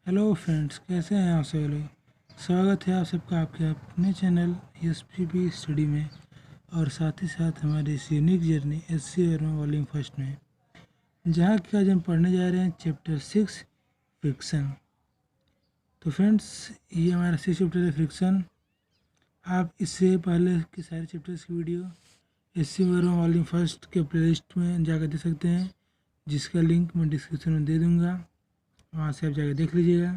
Hello friends, कैसे हैं आप सभी लोग। स्वागत है आप सबका आपके अपने चैनल एसपीबी स्टडी में और साथ ही साथ हमारी इस unique journey SC Verma volume first में, जहाँ की आज हम पढ़ने जा रहे हैं चैप्टर 6 फ्रिक्शन। तो फ्रेंड्स, ये हमारा 6 चैप्टर है फ्रिक्शन। आप इससे पहले के सारे चैप्टर्स की video SC Verma volume first के प्लेलिस्ट में जाकर देख सकते हैं, जिसका लिंक मैं डिस्क्रिप्शन में दे दूँगा। वहाँ से आप जाकर देख लीजिएगा।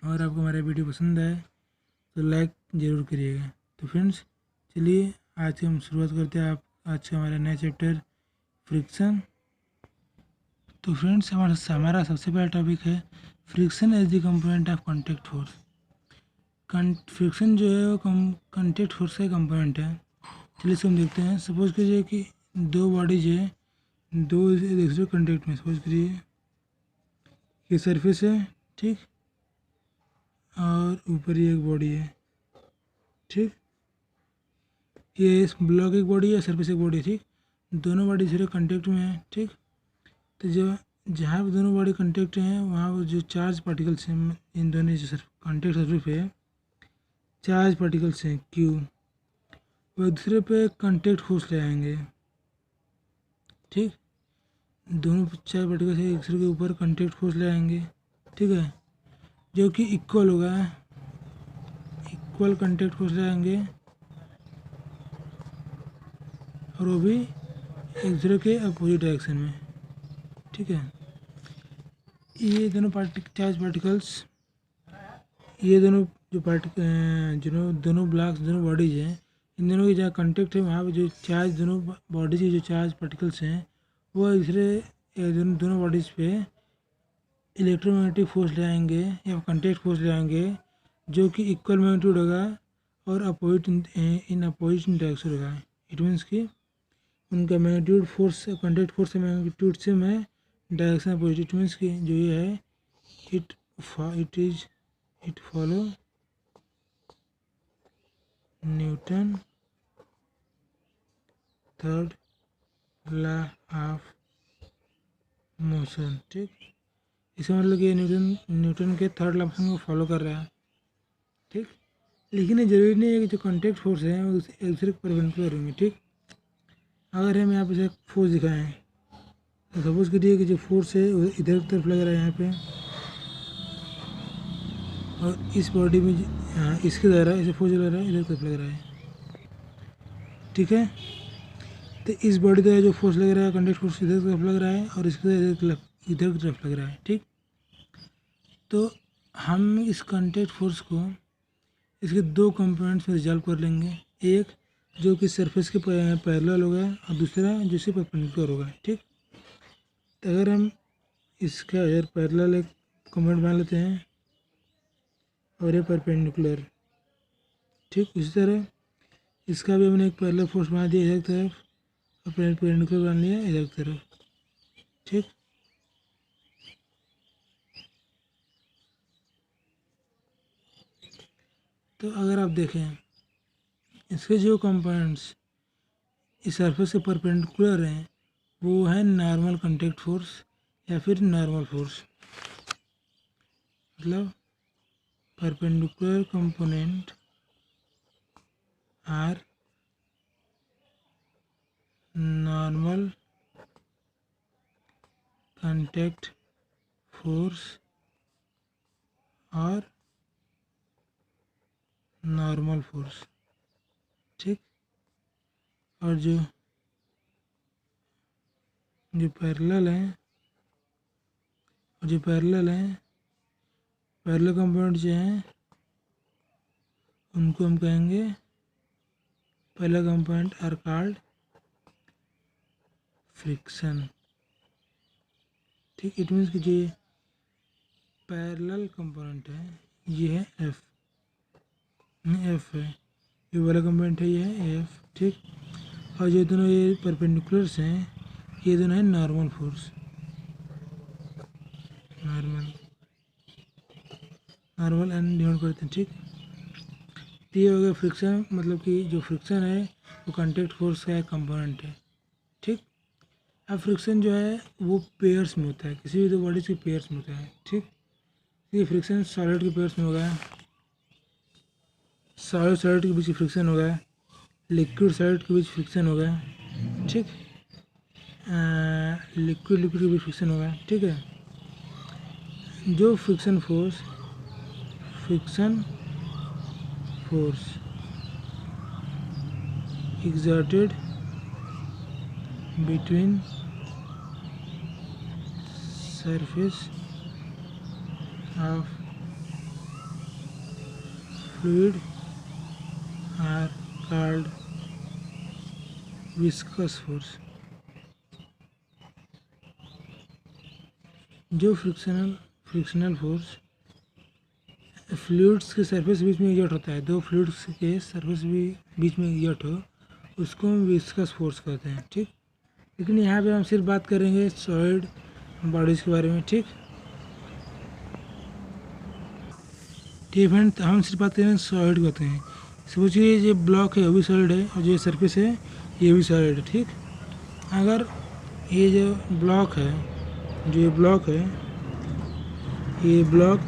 और आपको हमारा वीडियो पसंद आए तो लाइक ज़रूर करिएगा। तो फ्रेंड्स, चलिए आज हम शुरुआत करते हैं। आप आज का हमारा नया चैप्टर फ्रिक्शन। तो फ्रेंड्स, हमारा सबसे पहला टॉपिक है friction as the component of contact force. Friction जो है वो कॉन्टैक्ट फोर्स का कंपोनेंट है। चलिए इसको हम देखते हैं। सपोज कीजिए कि दो बॉडीज है, दो एक दूसरे कॉन्टैक्ट में। सपोज करिए ये सरफेस है, ठीक, और ऊपर ही एक बॉडी है, ठीक। ये इस ब्लॉक एक बॉडी है, सरफेस एक बॉडी है, ठीक। दोनों बॉडी जीरो कांटेक्ट में है, ठीक। तो जो जहाँ भी दोनों बॉडी कांटेक्ट हैं वहाँ वो जो चार्ज पार्टिकल्स हैं इन दोनों जो कांटेक्ट सरफेस पे चार्ज पार्टिकल्स हैं क्यू, वो एक दूसरे पे कांटेक्ट फोर्स ले आएंगे, ठीक। दोनों चार्ज पार्टिकल्स एक दूसरे के ऊपर कांटेक्ट फोर्स ले आएंगे, ठीक है, जो कि इक्वल होगा, इक्वल कांटेक्ट फोर्स ले आएंगे, और वो भी एक दूसरे के अपोजिट डायरेक्शन में, ठीक है। ये दोनों चार्ज पार्टिकल्स, ये दोनों जो दोनों ब्लॉक्स, दोनों बॉडीज हैं, इन दोनों की जहाँ कांटेक्ट है वहाँ पे जो चार्ज, दोनों बॉडीज की जो चार्ज पार्टिकल्स हैं वो एक दूसरे दोनों बॉडीज पे इलेक्ट्रोमैग्नेटिक फोर्स ले आएंगे या कांटेक्ट फोर्स ले आएंगे, जो कि इक्वल मैग्नीट्यूड होगा और अपोजिट इन अपोजिट डायरेक्शन होगा। इट मीन्स कि उनका मैग्नीट्यूड फोर्स, कांटेक्ट फोर्स से मैग्नीट्यूड से मैं डायरेक्शन अपोजिट। इट मीन्स कि जो ये है it follow Newton third law of motion, ठीक। इसका मतलब कि न्यूटन के थर्ड लॉ ऑफ मोशन को फॉलो कर रहा है, ठीक। लेकिन ये जरूरी नहीं है कि जो कांटेक्ट फोर्स है वो एक दूसरे के परपेंडिकुलर होंगे, ठीक। अगर हम यहाँ पे फोर्स दिखाएं तो सपोज करिए कि जो फोर्स है वो इधर की तरफ लग रहा है यहाँ पे, और इस बॉडी में इसके द्वारा इसे फोर्स लग रहा है इधर की तरफ लग रहा है, ठीक है। तो इस बॉडी द्वारा जो फोर्स लग रहा है कांटेक्ट फोर्स इधर की तरफ लग रहा है और इसके इधर की तरफ लग रहा है, ठीक। तो हम इस कांटेक्ट फोर्स को इसके दो कंपोनेंट्स में रिजॉल्व कर लेंगे। एक जो कि सरफेस के पैरेलल होगा और दूसरा जो इसके परपेंडिकुलर होगा, ठीक। तो अगर हम इसका अगर पैरेलल एक कंपोनेंट बना लेते हैं और ये परपेंडिकुलर, ठीक। उसी तरह इसका भी हमने एक पैरेलल फोर्स बना दिया इधर की तरफ और परपेंडिकुलर बना लिया इधर की तरफ, ठीक। तो अगर आप देखें इसके जो कंपोनेंट्स इस सरफेस के परपेंडिकुलर हैं वो है नॉर्मल कांटेक्ट फोर्स या फिर नॉर्मल फोर्स। मतलब perpendicular component are normal contact force और नॉर्मल फोर्स, ठीक। और जो जो पैरेलल हैं और जो पैरेलल हैं पैरेलल कंपोनेंट जो हैं उनको हम कहेंगे पहला कंपोनेंट आर कॉल्ड फ्रिक्शन, ठीक। इट मीन्स कि जो पैरेलल कंपोनेंट है ये है एफ है, ये वाला कंपोनेंट है ये है एफ, ठीक। और जो दोनों ये परपेंडिकुलर्स हैं ये दोनों है normal force, normal and divide करते हैं, ठीक। तो ये हो गया फ्रिक्शन। मतलब कि जो फ्रिक्शन है वो कांटेक्ट फोर्स का एक कंपोनेंट है, ठीक। अब फ्रिक्शन जो है वो पेयर्स में होता है, किसी भी दो बॉडीज के पेयर्स में होता है, ठीक। ये फ्रिक्शन सॉलिड के पेयर्स में होगा, सॉलिड सॉलिड के बीच फ्रिक्शन होगा, लिक्विड सॉलिड के बीच फ्रिक्शन होगा, ठीक। लिक्विड लिक्विड के बीच फ्रिक्शन होगा, ठीक है। जो friction force exerted between surface of fluid are called viscous force। जो फ्रिक्शनल फोर्स फ्लूइड्स के सरफेस बीच में एग्जर्ट होता है, दो फ्लूइड्स के सरफेस भी बीच में एग्जर्ट हो, उसको हम विस्कस फोर्स कहते हैं, ठीक। लेकिन यहाँ पे हम सिर्फ बात करेंगे सॉलिड बॉडीज़ के बारे में, ठीक। ठीक फ्रेंड, तो हम सिर्फ बात करेंगे सॉलिड कहते हैं। सोचिए ये ब्लॉक है वो भी सॉलिड है, और जो सरफेस है ये भी सॉलिड है, ठीक। अगर ये जो ब्लॉक है, ये ब्लॉक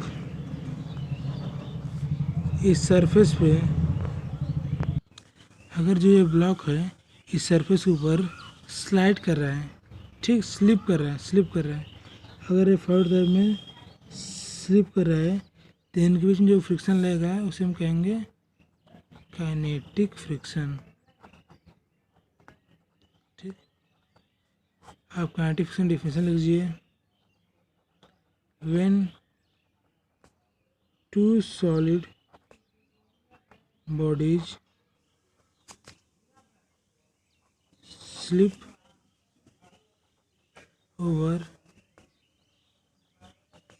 इस सरफेस पे, अगर जो ये ब्लॉक है इस सरफेस के ऊपर स्लाइड कर रहा है, ठीक, स्लिप कर रहा है, अगर ये फॉरवर्ड में स्लिप कर रहा है तो इनके बीच में जो फ्रिक्शन लगेगा उसे हम कहेंगे काइनेटिक फ्रिक्शन, ठीक। आप काइनेटिक फ्रिक्शन डिफिनेशन लिख लीजिए। When two solid bodies slip over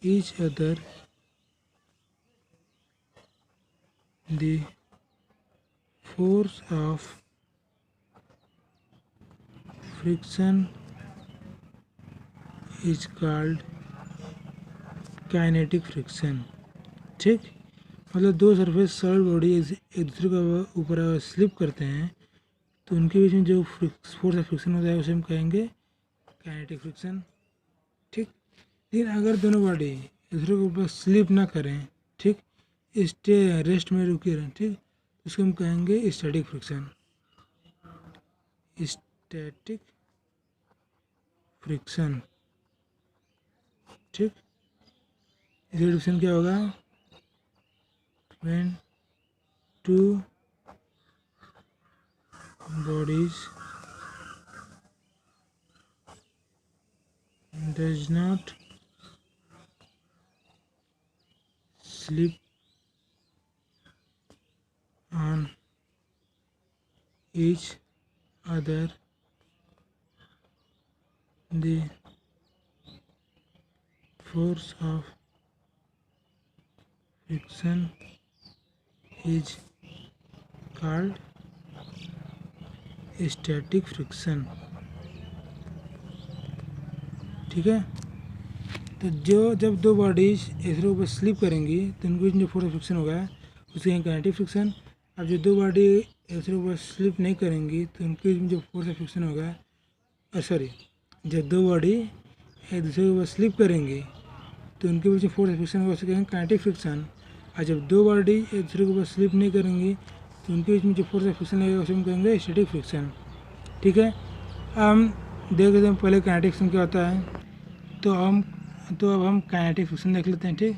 each other, the force of friction is called kinetic friction, ठीक। मतलब दो सरफेस सॉलिड बॉडी एक दूसरे के ऊपर स्लिप करते हैं तो उनके बीच में जो फोर्स ऑफ फ्रिक्शन होता है उसे हम कहेंगे काइनेटिक फ्रिक्शन, ठीक। लेकिन अगर दोनों बॉडी एक दूसरे के ऊपर स्लिप ना करें, ठीक, रेस्ट में रुके रहें, ठीक, उसको हम कहेंगे स्टैटिक फ्रिक्शन, ठीक। इसका डिफिनेशन क्या होगा? When two bodies does not slip on each other, the force of friction is called static friction, ठीक है। तो जब दो बॉडीज एक दूसरे के ऊपर स्लिप करेंगी तो उनके बीच में जो फोर्स ऑफ फ्रिक्शन होगा उसे कहेंगे काइनेटिक फ्रिक्शन। अब जो दो बॉडी एक दूसरे के ऊपर स्लिप नहीं करेंगी तो उनके बीच में जो फोर्स ऑफ फ्रिक्शन होगा, जब दो बॉडी एक दूसरे के ऊपर स्लिप करेंगी तो उनके बीच में फोर्स ऑफ फ्रिक्शन होगा, उसे कहेंगे काइनेटिक फ्रिक्शन। और जब दो बॉडी एक दूसरे के ऊपर स्लिप नहीं करेंगी तो उनके बीच में जो फोर्स ऑफ फ्रिक्शन लगेगा उसे हम कहेंगे स्टैटिक फ्रिक्शन, ठीक है। हम देख लेते हैं पहले काइनेटिक फ्रिक्शन क्या होता है। तो अब हम काइनेटिक फ्रिक्शन देख लेते हैं, ठीक।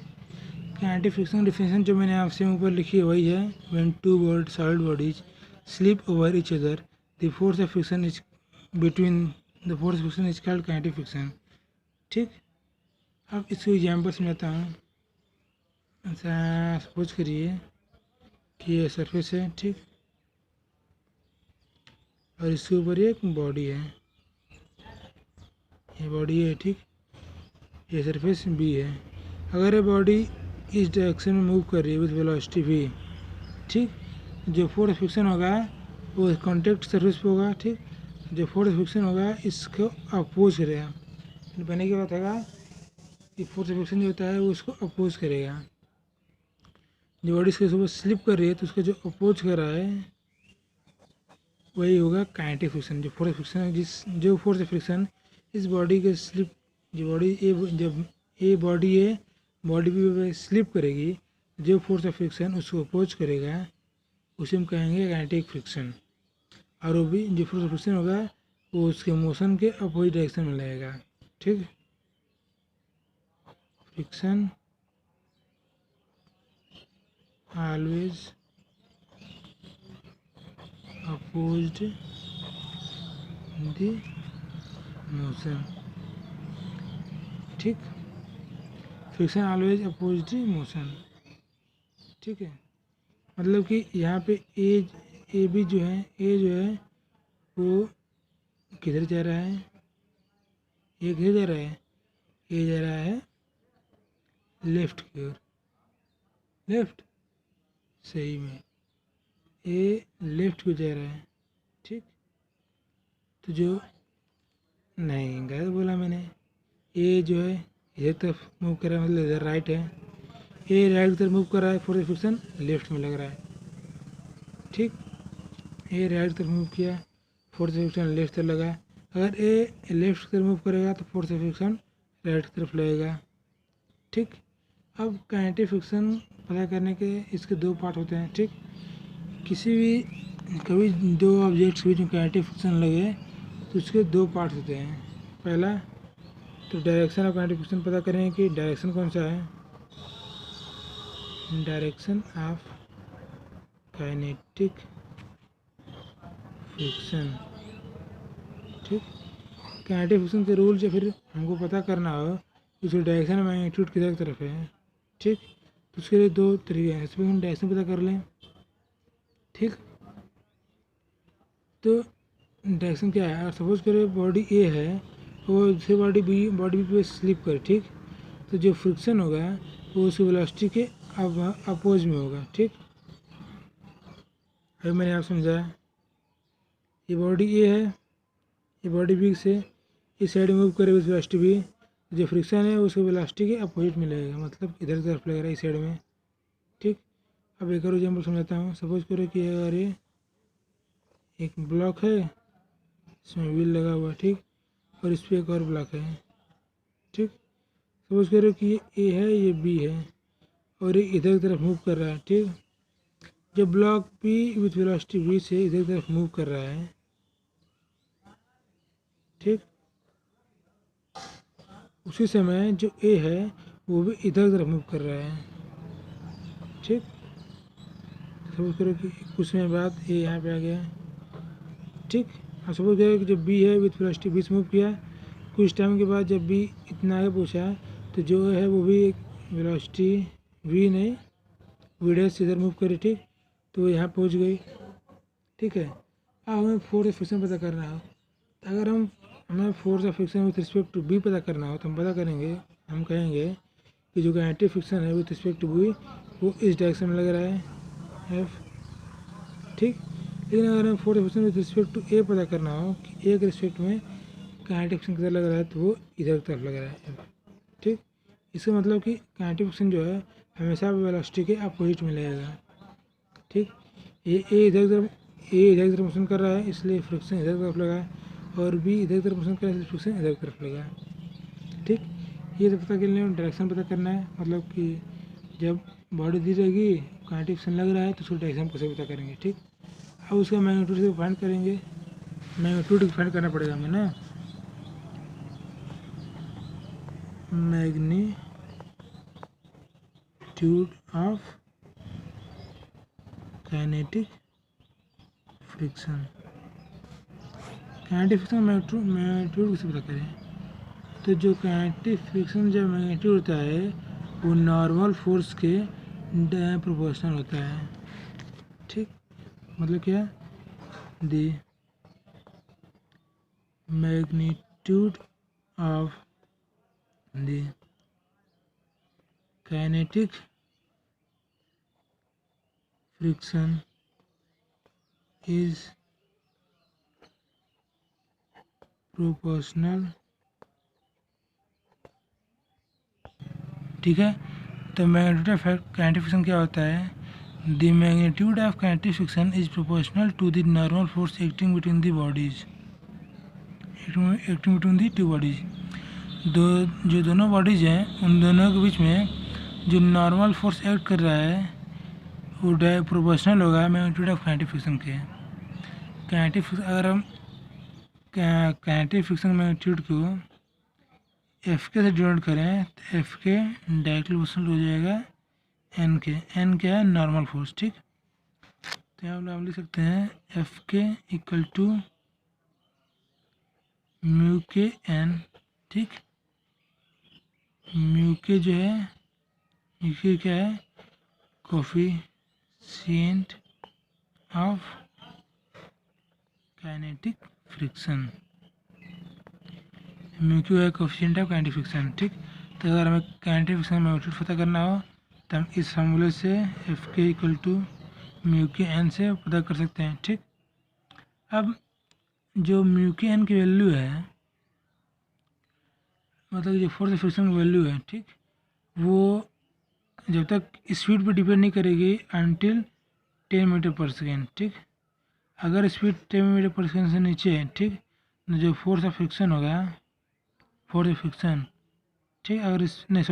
काइनेटिक फ्रिक्शन डिफिनेशन जो मैंने आपसे ऊपर लिखी है वही है। When two solid bodies slip over each other, the force of friction is called kinetic friction, ठीक। अब इसको एग्जाम्पल समझाता हूँ। ऐसा सपोज करिए कि ये सरफेस है, ठीक, और इसके ऊपर एक बॉडी है, ये बॉडी है, ठीक, ये सरफेस बी है। अगर ये बॉडी इस डायरेक्शन में मूव कर रही है विद वेलोसिटी v, ठीक, जो फोर्स फ्रिक्शन होगा वो कॉन्टैक्ट सरफेस पे होगा, ठीक। जो फोर्स फ्रिक्शन होगा इसको अपोज करेगा। पहले क्या बताएगा कि फोर्स फ्रिक्शन जो होता है वो उसको अपोज करेगा। जो बॉडी इसके ऊपर स्लिप कर रही है तो उसको जो अपोज कर रहा है वही होगा काइनेटिक फ्रिक्शन। जो फोर्स फ्रिक्शन जो फोर्स फ्रिक्शन इस बॉडी के स्लिप, जो बॉडी जब ये बॉडी है बॉडी भी स्लिप करेगी, जो फोर्स ऑफ फ्रिक्शन उसको अपोज करेगा उसे हम कहेंगे काइनेटिक फ्रिक्शन। और वो भी जो फोर्स ऑफ फ्रिक्शन होगा वो उसके मोशन के अपोजिट डायरेक्शन में लगेगा। ठीक, friction always opposed the motion. ठीक, friction always opposed the motion. ठीक है, मतलब कि यहाँ पे ए भी जो है, ए जो है वो किधर जा रहा है, ये किधर जा रहा है, ये जा रहा है लेफ्ट की ओर, लेफ्ट, सही में ए लेफ्ट को जा रहा है। ठीक, तो जो नहीं गलत बोला मैंने, ए जो है इधर तरफ मूव कर रहा है, मतलब इधर राइट है, ए राइट की तरफ मूव कर रहा है, फोर्स फ्रिक्शन लेफ्ट में लग रहा है। ठीक, ए राइट की तरफ मूव किया, फोर्स फ्रिक्शन लेफ्ट तरफ लगा। अगर ए लेफ्ट की तरफ मूव करेगा तो फोर्स फ्रिक्शन राइट की तरफ लगेगा। ठीक, अब काइनेटिक फ्रिक्शन पता करने के इसके दो पार्ट होते हैं। ठीक, किसी भी कभी दो ऑब्जेक्ट्स के बीच में काइनेटिक फ्रिक्शन लगे तो उसके दो पार्ट होते हैं। पहला तो डायरेक्शन ऑफ काइनेटिक फ्रिक्शन पता करेंगे कि डायरेक्शन कौन सा है, डायरेक्शन ऑफ काइनेटिक फ्रिक्शन। ठीक, काइनेटिक फ्रिक्शन के रूल या फिर हमको पता करना हो उसकी डायरेक्शन और मैग्नीट्यूड किधर की तरफ है। ठीक, तो उसके लिए दो तरीके हैं, इसमें हम डायरेक्शन पता कर लें। ठीक, तो डायरेक्शन क्या है, सपोज करें बॉडी ए है और दूसरी बॉडी बी पे स्लिप करे। ठीक, तो जो फ्रिक्शन होगा वो उसकी वेलोसिटी के अपोज में होगा। ठीक, अभी मैंने आप समझाया, ये बॉडी ए है, ये बॉडी बी से इस साइड मूव करे उस वेलोसिटी भी, जो फ्रिक्शन है उसको वेलोसिटी के अपोजिट में लगेगा, मतलब इधर की तरफ लगेगा इस साइड में। ठीक, अब एक और एग्जाम्पल समझाता हूँ। सपोज करो कि अगर ये एक ब्लॉक है, इसमें व्हील लगा हुआ है। ठीक, और इस पर एक और ब्लॉक है। ठीक, सपोज करो कि ये ए है, ये बी है और ये इधर की तरफ मूव कर रहा है। ठीक, जो block B with velocity V से इधर की तरफ मूव कर रहा है। ठीक, उसी समय जो ए है वो भी इधर की तरफ मूव कर रहा है। ठीक, सपोज करो कि कुछ समय बाद ए यहाँ पे आ गया। ठीक, और सपोज करो कि जब बी है विथ वेलोसिटी वी से मूव किया, कुछ टाइम के बाद जब बी इतना आगे पहुँचा तो जो है वो भी एक वेलोसिटी वी नहीं वी डैश इधर मूव करे। ठीक, तो यहाँ पहुँच गई। ठीक है, अब हमें फोर्स ऑफ फ्रिक्शन पता करना हो, अगर हमें force of friction with respect to B पता करना हो तो हम पता करेंगे, हम कहेंगे कि जो काइनेटिक फ्रिक्शन है विथ रिस्पेक्ट टू बी वो इस डायरेक्शन में लग रहा है एफ। ठीक, लेकिन अगर हमें force of friction with respect to A पता करना हो कि ए के रिस्पेक्ट में काइनेटिक फ्रिक्शन किधर लग रहा है तो वो इधर की तरफ लग रहा है एफ। ठीक, इसका मतलब कि काइनेटिक फ्रिक्शन जो है हमेशा वेलोसिटी के अपोजिट में लगेगा। ठीक, ये ए इधर की तरफ मोशन कर रहा है इसलिए फ्रिक्शन इधर की तरफ लगा है, और बी इधर की तरफ मोशन कर रहा है इसलिए फ्रिक्शन इधर की तरफ लगा है। ठीक, ये तो पता करने में डायरेक्शन पता करना है, मतलब कि जब बॉडी दी रहेगी काइनेटिक फ्रिक्शन लग रहा है तो उसको डायरेक्शन कैसे पता करेंगे। ठीक, अब उसका मैग्नीट्यूड से फाइंड करेंगे, मैग्नीट्यूड फाइंड करना पड़ेगा हमें ना, magnitude of kinetic friction. Kinetic friction magnitude किसे पता करें, तो जो काइनेटिक फ्रिक्शन जब मैग्नीट्यूड होता है वो नॉर्मल फोर्स के प्रोपोर्शनल होता है। ठीक, मतलब क्या, the magnitude of the kinetic friction is proportional. ठीक है, तो मैग्नीट्यूड ऑफ काइनेटिक फ्रिक्शन क्या होता है, the magnitude of kinetic friction is proportional to the normal force acting between the bodies, acting between the two bodies. जो दोनों bodies हैं उन दोनों के बीच में जो नॉर्मल फोर्स एक्ट कर रहा है वो प्रोपोर्शनल होगा मैग्नीट्यूड ऑफ काइनेटिक फ्रिक्शन के। अगर हम काइनेटिक फ्रिक्शन मैग्नीट्यूड को एफ के से डिनोट करें तो एफ के डायरेक्टली प्रोपोर्शनल हो जाएगा एन के। एन क्या है? Normal force. ठीक, तो यहाँ हम लिख सकते हैं एफ के इक्वल टू म्यू के एन। ठीक, म्यू के जो है म्यू के क्या है? Coefficient of kinetic friction. Mu Q है कोफिशिएंट ऑफ काइनेटिक फ्रिक्शन। ठीक, तो अगर हमें काइनेटिक फ्रिक्शन में मैग्नीट्यूड पता करना हो तो हम इस फार्मूले से एफ के इक्वल टू म्यू के एन से पता कर सकते हैं। ठीक, अब जो म्यू के एन की वैल्यू है, मतलब जो फोर्स फ्रिक्शन की वैल्यू है, ठीक, वो जब तक स्पीड पे डिपेंड नहीं करेगी अनटिल 10 मीटर पर सेकेंड। ठीक, अगर स्पीड 10 मीटर पर सेकेंड से नीचे है, ठीक, तो जो फोर्स ऑफ फ्रिक्शन होगा, फोर्स ऑफ फ्रिक्शन, ठीक, अगर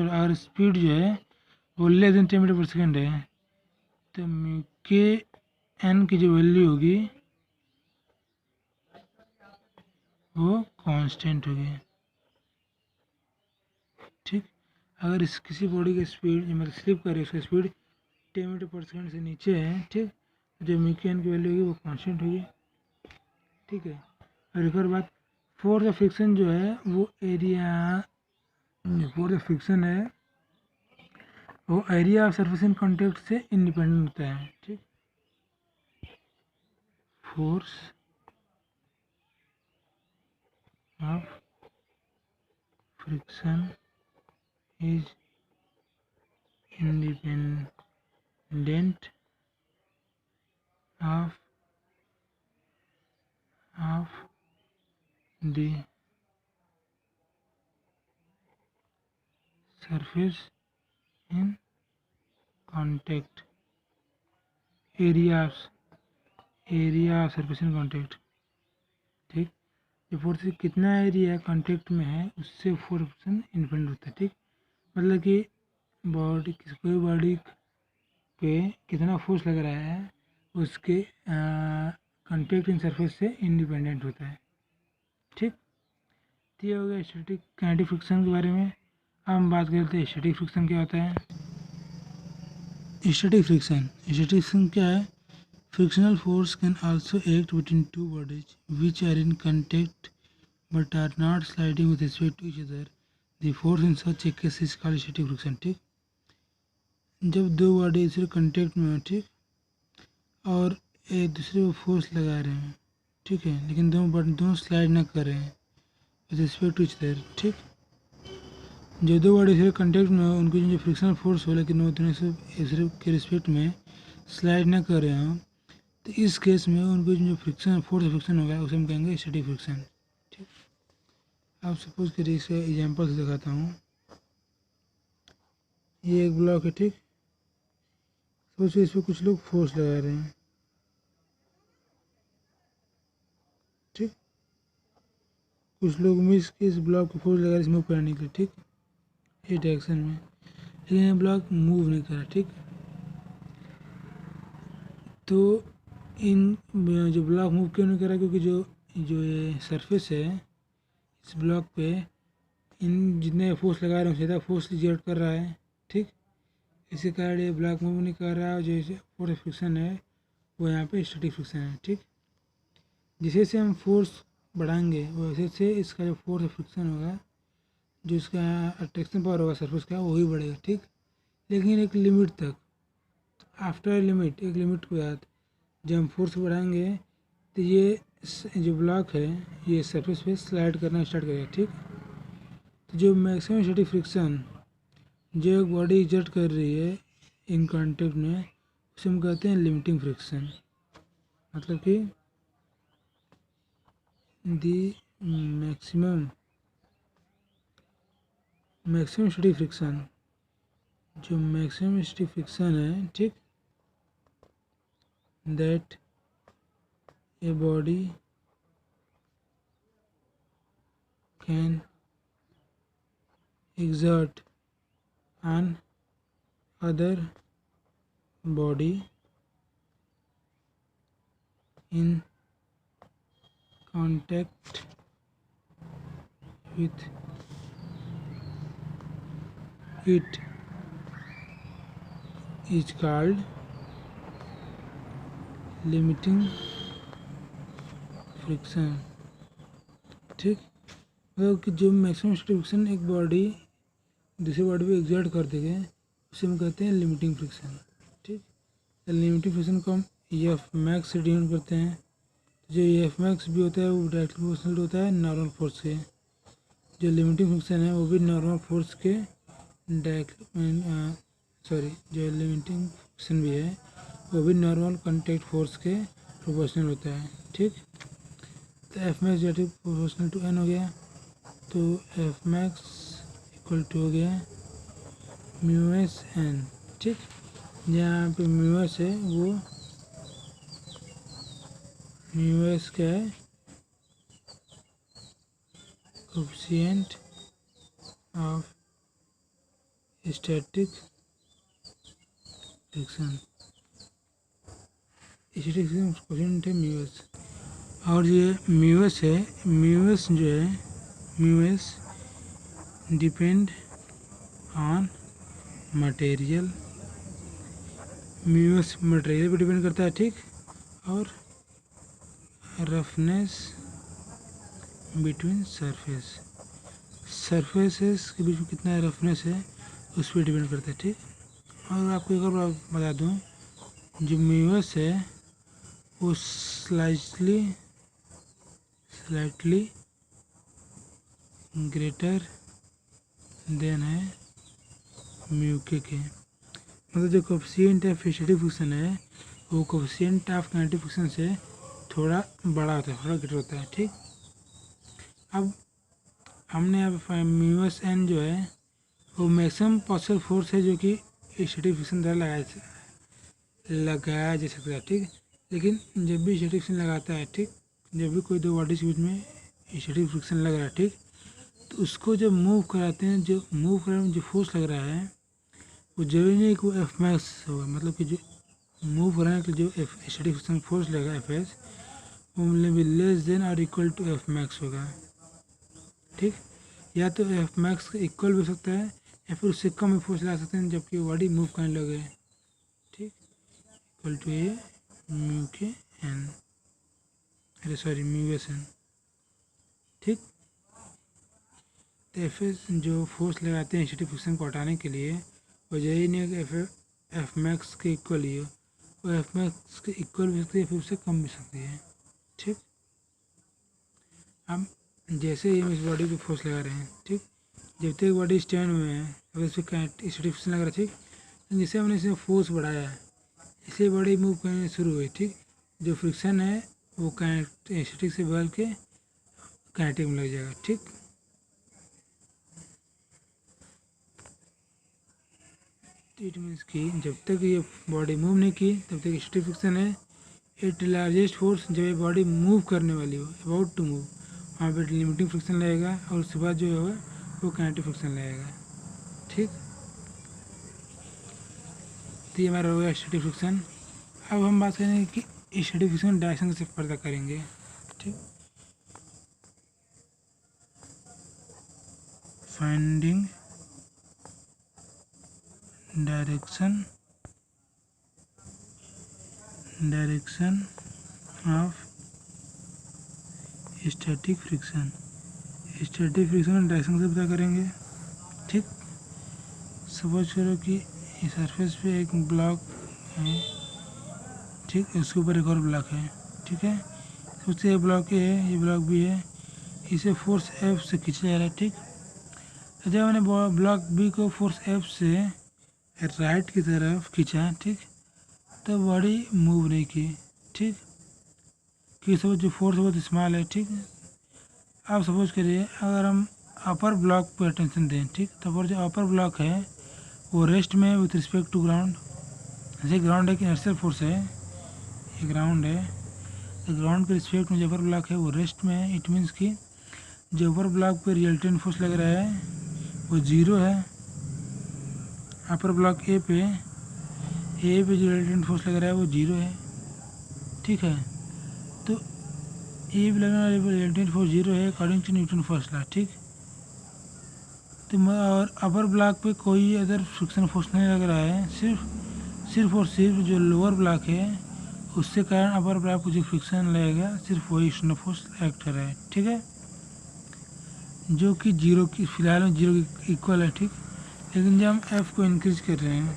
अगर स्पीड जो है वो लेस देन 10 मीटर पर सेकेंड है तो म्यू के एन की जो वैल्यू होगी वो कांस्टेंट होगी। ठीक, अगर इस किसी बॉडी की स्पीड मतलब स्लिप कर रही है, उसकी स्पीड 10 मीटर पर सेकेंड से नीचे है, ठीक, जो म्यू के एन की वैल्यू होगी वो कांस्टेंट होगी। ठीक है, और एक और बात, फोर्स ऑफ फ्रिक्शन जो है वो फोर्स ऑफ फ्रिक्शन है वो area of surface in contact से इंडिपेंडेंट होता है। ठीक, force of friction is independent of the surface in contact area of surface in contact. ठीक, ये फोर्स कितना एरिया कॉन्टेक्ट में है उससे फोर्स फ्रिक्शन इंडिपेंडेंट होता है। ठीक, मतलब कि कोई बॉडी पे कितना फोर्स लग रहा है उसके कॉन्टेक्ट इन सरफेस से इंडिपेंडेंट होता है। ठीक, तो ये हो गया स्टैटिक काइनेटिक फ्रिक्शन के बारे में। अब हम बात करते हैं स्टैटिक फ्रिक्शन क्या होता है। स्टैटिक फ्रिक्शन क्या है? Frictional force can also act between two bodies which are in contact but are not sliding with respect to each other. The force in such a case is called static friction। ठीक, जब दो body दूसरे contact में हो, ठीक, और एक दूसरे को फोर्स लगा रहे हैं, ठीक है, लेकिन दोनों स्लाइड ना कर रहे हैं with respect to each other. ठीक, जो दो बॉडी दूसरे कांटेक्ट में हो उनकी जो फ्रिक्शनल फोर्स हो लेकिन वो दोनों से एक दूसरे के रिस्पेक्ट में स्लाइड ना कर रहे हों, तो इस केस में उनको जो फ्रिक्शन होगा उसे हम कहेंगे स्टैटिक फ्रिक्शन। ठीक, अब सपोज करिए इसका एग्जांपल से दिखाता हूँ। ये एक ब्लॉक है, ठीक, सोचिए इस पर कुछ लोग फोर्स लगा रहे हैं। ठीक, कुछ लोग मिस के इस ब्लॉक को फोर्स लगा रहे हैं इसमें ऊपर आने के लिए। ठीक, ये डायरेक्शन में, लेकिन ये ब्लॉक मूव नहीं कर रहा। ठीक, तो इन जो ब्लॉक मूव क्यों नहीं कर रहा, क्योंकि जो जो ये सरफेस है इस ब्लॉक पे इन जितने फोर्स लगा रहे हैं उससे ज़्यादा फोर्स एग्जर्ट कर रहा है। ठीक, इसी कारण ये ब्लॉक मूव नहीं कर रहा है। जो फोर्स फ्रिक्शन है वो यहाँ पे स्टैटिक फ्रिक्शन है। ठीक, जिसे से हम फोर्स बढ़ाएंगे वैसे से इसका जो फोर्स फ्रिक्शन होगा, जो इसका अट्रैक्शन पावर होगा सरफेस का, वही बढ़ेगा। ठीक, लेकिन एक लिमिट तक, आफ्टर लिमिट, एक लिमिट के बाद जब हम फोर्स बढ़ाएंगे तो ये जो ब्लॉक है ये सरफेस पे स्लाइड करना स्टार्ट करेगा। ठीक, तो जो मैक्सिमम स्टैटिक फ्रिक्शन जो एक बॉडी एग्जर्ट कर रही है इन कॉन्टेक्ट में उसे हम कहते हैं लिमिटिंग फ्रिक्शन। मतलब कि दी मैक्सिमम स्टैटिक फ्रिक्शन, जो मैक्सिमम स्टैटिक फ्रिक्शन है, ठीक, that a body can exert on other body in contact with it is called limiting friction। ठीक, मतलब कि जो मैक्सिमम फ्रिक्शन एक बॉडी दूसरी बॉडी पे एग्जर्ट कर देंगे उसे हम कहते हैं लिमिटिंग फ्रिक्शन। ठीक, लिमिटिंग फ्रिक्शन को हम एफ मैक्स से डिनोट करते हैं। जो एफ मैक्स भी होता है वो डायरेक्टली प्रोपोर्शनल होता है नॉर्मल फोर्स के। जो लिमिटिंग फ्रिक्शन है वो भी नॉर्मल फोर्स के जो लिमिटिंग फ्रिक्शन भी है वो भी नॉर्मल कॉन्टैक्ट फोर्स के प्रोपोर्शनल होता है। ठीक, तो F max directly proportional to N हो गया, तो एफ मैक्स इक्वल टू हो गया म्यू एस एन। ठीक, जहाँ पे म्यू एस है वो म्यू एस क्या है, coefficient of static friction. Static friction coefficient है म्यू एस, और ये म्यू एस है, म्यू एस जो है mu S depend on material, mu S material पर डिपेंड करता है। ठीक, और रफनेस बिटवीन सरफेसेस के बीच में कितना रफनेस है उस पर डिपेंड करता है। ठीक, और आपको एक और बात बता दूं, जो म्यूएस है वो स्लाइटली ग्रेटर देन है म्यू के। मतलब जो कोएफिशिएंट ऑफ स्टैटिक फ्रिक्शन है वो कोएफिशिएंट ऑफ काइनेटिक फ्रिक्शन से थोड़ा बड़ा होता है, थोड़ा ग्रेटर होता है। ठीक, अब हमने अब म्यू एस एन जो है वो मैक्सिमम पॉसिबल फोर्स है जो कि स्टैटिक फ्रिक्शन द्वारा लगाया जा सकता है। ठीक, लेकिन जब भी स्टैटिक फ्रिक्शन लगाता है, ठीक, जब भी कोई दो बॉडीज के बीच में स्टैटिक फ्रिक्शन लग रहा है, ठीक, तो उसको जब मूव कराते हैं, जो मूव कराने में जो फोर्स लग रहा है वो जरूरी नहीं कि वो एफ मैक्स होगा। मतलब कि जो मूव कराने के लिए जो स्टैटिक फ्रिक्शन फोर्स लगेगा एफ एस वो मतलब लेस देन और इक्वल टू एफ मैक्स होगा। ठीक, या तो एफ मैक्स का इक्वल भी हो सकता है या फिर उससे कम भी फोर्स लगा सकते हैं जबकि बॉडी मूव करने लगे। ठीक, इक्वल टू ए म्यू के एन, अरे सॉरी म्यू एस एन। ठीक, तो एफ एस जो फोर्स लगाते हैं स्टैटिक फ्रिक्शन को हटाने के लिए वो यही नहीं है कि एफ मैक्स के इक्वल ही हो, वो एफ मैक्स के इक्वल भी सकती है फिर उससे कम भी सकती है। ठीक, अब जैसे ही हम इस बॉडी पे फोर्स लगा रहे हैं, ठीक, जब तक बॉडी स्टैंड में है अगर इस पर स्टैटिक फ्रिक्शन लग रहा है, ठीक, तो जैसे हमने इसमें फोर्स बढ़ाया इसलिए बॉडी मूव करने शुरू हुई। ठीक, जो फ्रिक्शन है वो स्टैटिक से बदल के काइनेटिक में लग जाएगा। ठीक, इट मीन्स कि जब तक ये बॉडी मूव नहीं की तब तक स्टैटिक फ्रिक्शन है। एट लार्जेस्ट फोर्स जब ये बॉडी मूव करने वाली हो, अबाउट टू मूव, वहाँ पे लिमिटिंग फ्रिक्शन लगेगा और उसके बाद जो होगा वो काइनेटिक फ्रिक्शन लगेगा। ठीक, तो ये हमारा हो गया स्टैटिक फ्रिक्शन। अब हम बात करेंगे कि स्टैटिक फ्रिक्शन डायरेक्शन से पता करेंगे। ठीक, finding direction of static friction, static friction direction से पता करेंगे। ठीक, सपोज करो कि इस सरफेस पे एक ब्लॉक है, ठीक, उसके ऊपर एक और ब्लॉक है। ठीक है, उससे ये ब्लॉक है, ये ब्लॉक भी है, इसे फोर्स एफ से खींचा जा रहा है। ठीक, तो जब मैंने ब्लॉक बी को फोर्स एफ से राइट की तरफ खींचा, ठीक, तो बॉडी मूव नहीं की। ठीक, कि सपोज जो फोर्स बहुत स्मॉल है। ठीक, अब सपोज करिए अगर हम अपर ब्लॉक पर अटेंशन दें, ठीक, तो जो अपर ब्लॉक है वो रेस्ट में विथ रिस्पेक्ट टू ग्राउंड, जैसे ग्राउंड एक इनर्शियल फोर्स है, ये ग्राउंड है, तो ग्राउंड के रिस्पेक्ट में जो अपर ब्लॉक है वो रेस्ट में है। इट मीन्स कि जो अपर ब्लॉक पर रिजल्टेंट फोर्स लग रहा है वो जीरो है अपर ब्लॉक ए पे जो रिजल्टेंट फोर्स लग रहा है वो 0 है, ठीक है। तो ए पे लगने वाला रिजल्टेंट फोर्स 0 है according to Newton first law, ठीक। तो और अपर ब्लॉक पे कोई अदर फ्रिक्शन फोर्स नहीं लग रहा है, सिर्फ और सिर्फ जो लोअर ब्लॉक है उससे कारण अपर ब्लॉक को जो फ्रिक्शन लगेगा सिर्फ वही एक्सटर्नल फोर्स एक्ट कर रहा है, ठीक है, जो कि 0 की फिलहाल में 0 के इक्वल है, ठीक। लेकिन जब हम एफ को इंक्रीज कर रहे हैं,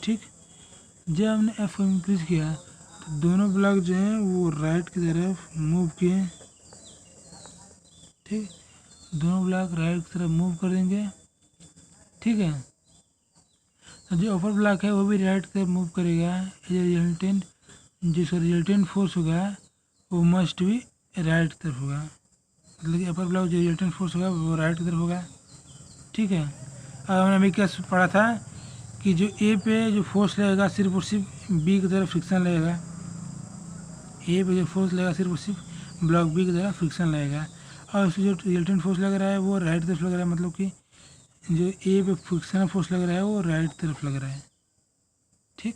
ठीक, जब हमने एफ को इंक्रीज किया तो दोनों ब्लॉक जो हैं वो राइट की तरफ मूव किए, ठीक। दोनों ब्लॉक राइट की तरफ मूव कर देंगे, ठीक है। तो जो अपर ब्लॉक है वो भी राइट की तरफ मूव करेगा। जिसका रिजल्टेंट फोर्स होगा वो मस्ट भी राइट की तरफ होगा, मतलब कि अपर ब्लॉक जो रिजल्टेंट फोर्स होगा वो राइट की तरफ होगा, ठीक है। अब हमने अभी क्या पढ़ा था कि जो ए पे जो फोर्स लगेगा सिर्फ और सिर्फ बी की तरफ फ्रिक्शन लगेगा, ए पे जो फोर्स लगेगा सिर्फ और सिर्फ ब्लॉक बी की तरफ फ्रिक्शन लगेगा, और उससे जो रिजल्टेंट फोर्स लग रहा है वो राइट तरफ लग रहा है, मतलब कि जो ए पे फ्रिक्शनल फोर्स लग रहा है वो राइट तरफ लग रहा है, ठीक।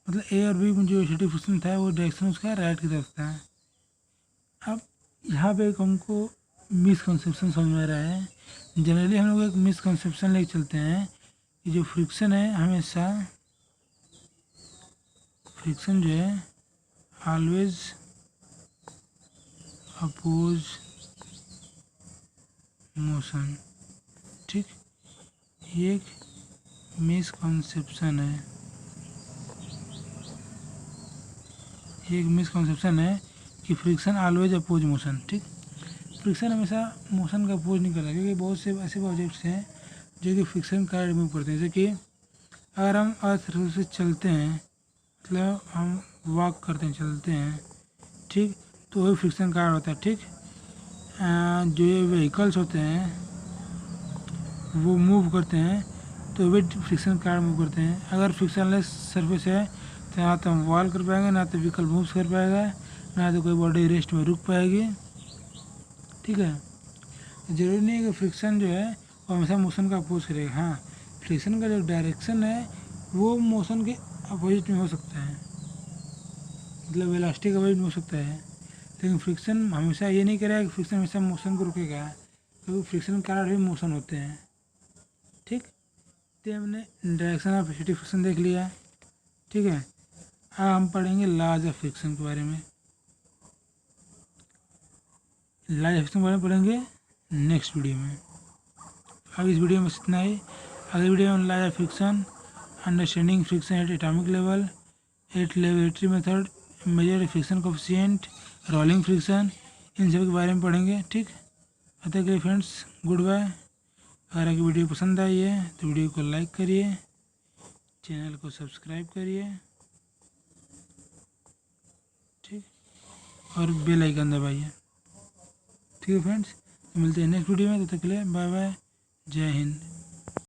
मतलब ए और बी में जो स्टैटिक फ्रिक्शन था वो डायरेक्शन उसका राइट की तरफ था। अब यहाँ पे एक हमको मिसकंसेप्शन समझ में आ रहा है। जनरली हम लोग एक मिसकंसेप्शन लेके चलते हैं कि जो फ्रिक्शन है हमेशा फ्रिक्शन जो है ऑलवेज अपोज मोशन, ठीक। ये एक मिसकंसेप्शन है, कि फ्रिक्शन ऑलवेज अपोज मोशन, ठीक। फ्रिक्शन हमेशा मोशन का अपोज नहीं करता, क्योंकि बहुत से ऐसे ऑब्जेक्ट्स हैं जो कि फ्रिक्शन का रिमूव करते हैं। जैसे कि अगर हम अर्थ से चलते हैं, मतलब हम वॉक करते हैं, चलते हैं, ठीक, तो वही फ्रिक्शन कार्ड होता है, ठीक। जो ये व्हीकल्स होते हैं वो मूव करते हैं तो वे फ्रिक्शन कार्ड मूव करते हैं। अगर फ्रिक्शनलेस सरफेस है तो ना तो हम वॉल कर पाएंगे, ना तो व्हीकल मूव कर पाएगा, ना तो कोई बॉडी रेस्ट में रुक पाएगी, ठीक है। ज़रूरी नहीं है कि फ्रिक्शन जो है वो हमेशा मोशन का अपोज करेगा। हाँ, फ्रिक्शन का जो डायरेक्शन है वो मोशन के अपोजिट में हो सकता है, मतलब वेलोसिटी के अपोजिट में हो सकता है, लेकिन फ्रिक्शन हमेशा ये नहीं करेगा कि फ्रिक्शन हमेशा मोशन को रुकेगा, क्योंकि फ्रिक्शन के कारण भी मोशन होते हैं, ठीक। तो हमने डायरेक्शन ऑफ स्टैटिक फ्रिक्शन देख लिया, ठीक है। अब हम पढ़ेंगे लॉज ऑफ फ्रिक्शन के बारे में। लॉज ऑफ फ्रिक्शन के बारे में पढ़ेंगे नेक्स्ट वीडियो में। अब इस वीडियो में इतना ही। अगली वीडियो में laws of friction, understanding friction at atomic level, at laboratory method, measure friction coefficient, rolling friction, इन सब के बारे में पढ़ेंगे, ठीक। अतः के लिए फ्रेंड्स गुड बाय। अगर आपकी वीडियो पसंद आई है तो वीडियो को लाइक करिए, चैनल को सब्सक्राइब करिए, ठीक, और बेल आइकन दबाइए, ठीक है फ्रेंड्स। तो मिलते हैं नेक्स्ट वीडियो में, तब तक के लिए बाय बाय, जय हिंद।